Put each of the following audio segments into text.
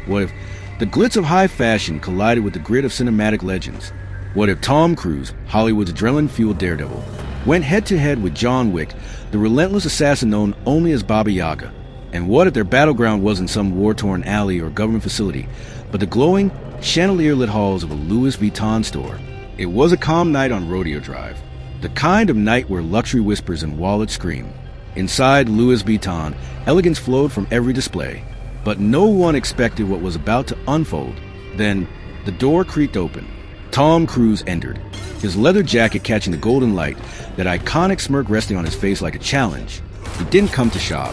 What if the glitz of high fashion collided with the grit of cinematic legends? What if Tom Cruise, Hollywood's adrenaline-fueled daredevil, went head-to-head with John Wick, the relentless assassin known only as Baba Yaga? And what if their battleground wasn't some war-torn alley or government facility, but the glowing, chandelier-lit halls of a Louis Vuitton store? It was a calm night on Rodeo Drive, the kind of night where luxury whispers and wallets scream. Inside Louis Vuitton, elegance flowed from every display, but no one expected what was about to unfold. Then, the door creaked open. Tom Cruise entered, his leather jacket catching the golden light, that iconic smirk resting on his face like a challenge. He didn't come to shop.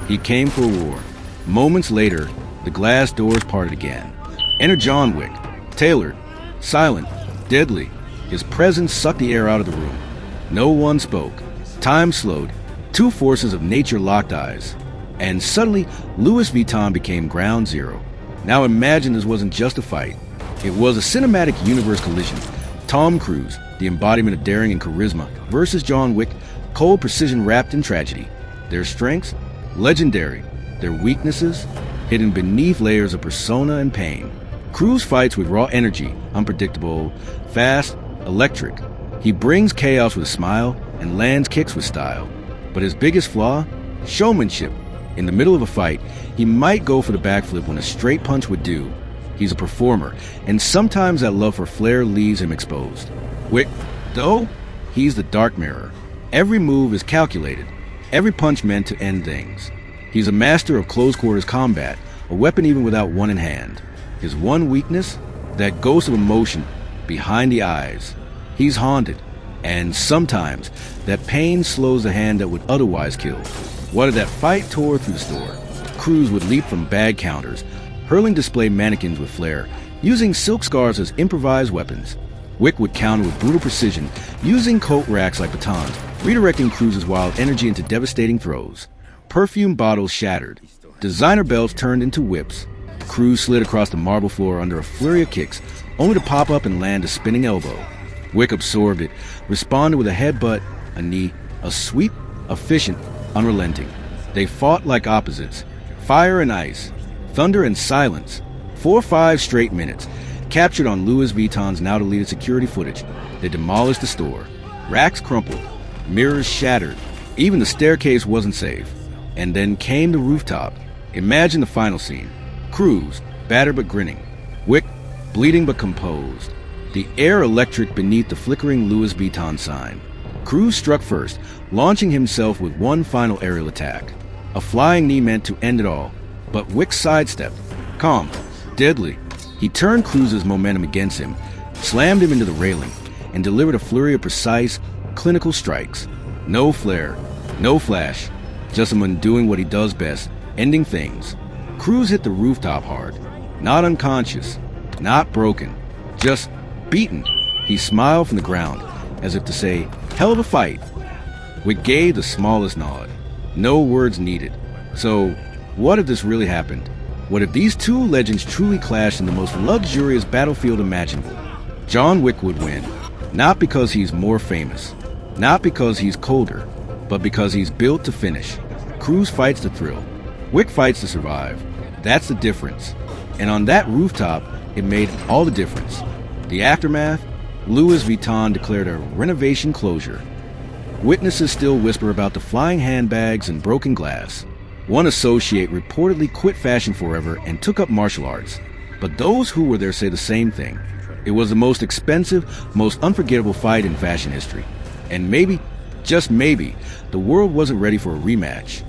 He came for war. Moments later, the glass doors parted again. Enter John Wick, tailored, silent, deadly. His presence sucked the air out of the room. No one spoke. Time slowed. Two forces of nature locked eyes. And suddenly, Louis Vuitton became ground zero. Now imagine this wasn't just a fight. It was a cinematic universe collision. Tom Cruise, the embodiment of daring and charisma, versus John Wick, cold precision wrapped in tragedy. Their strengths? Legendary. Their weaknesses? Hidden beneath layers of persona and pain. Cruise fights with raw energy, unpredictable, fast, electric. He brings chaos with a smile and lands kicks with style. But his biggest flaw? Showmanship. In the middle of a fight, he might go for the backflip when a straight punch would do. He's a performer, and sometimes that love for flair leaves him exposed. Wick, though, he's the dark mirror. Every move is calculated, every punch meant to end things. He's a master of close quarters combat, a weapon even without one in hand. His one weakness? That ghost of emotion behind the eyes. He's haunted, and sometimes that pain slows the hand that would otherwise kill. What if that fight tore through the store? Cruise would leap from bag counters, hurling display mannequins with flair, using silk scarves as improvised weapons. Wick would counter with brutal precision, using coat racks like batons, redirecting Cruise's wild energy into devastating throws. Perfume bottles shattered. Designer belts turned into whips. Cruise slid across the marble floor under a flurry of kicks, only to pop up and land a spinning elbow. Wick absorbed it, responded with a headbutt, a knee, a sweep, efficient, unrelenting. They fought like opposites. Fire and ice. Thunder and silence. 4-5 straight minutes, captured on Louis Vuitton's now-deleted security footage. They demolished the store. Racks crumpled. Mirrors shattered. Even the staircase wasn't safe. And then came the rooftop. Imagine the final scene. Cruise, battered but grinning. Wick, bleeding but composed. The air electric beneath the flickering Louis Vuitton sign. Cruise struck first, launching himself with one final aerial attack. A flying knee meant to end it all. But Wick sidestepped. Calm, deadly. He turned Cruise's momentum against him, slammed him into the railing, and delivered a flurry of precise, clinical strikes. No flair, no flash, just a man doing what he does best, ending things. Cruise hit the rooftop hard. Not unconscious, not broken, just beaten. He smiled from the ground, as if to say, hell of a fight. Wick gave the smallest nod. No words needed. So, what if this really happened? What if these two legends truly clashed in the most luxurious battlefield imaginable? John Wick would win, not because he's more famous, not because he's colder, but because he's built to finish. Cruise fights to thrill. Wick fights to survive. That's the difference. And on that rooftop, it made all the difference. The aftermath? Louis Vuitton declared a renovation closure. Witnesses still whisper about the flying handbags and broken glass. One associate reportedly quit fashion forever and took up martial arts. But those who were there say the same thing. It was the most expensive, most unforgettable fight in fashion history. And maybe, just maybe, the world wasn't ready for a rematch.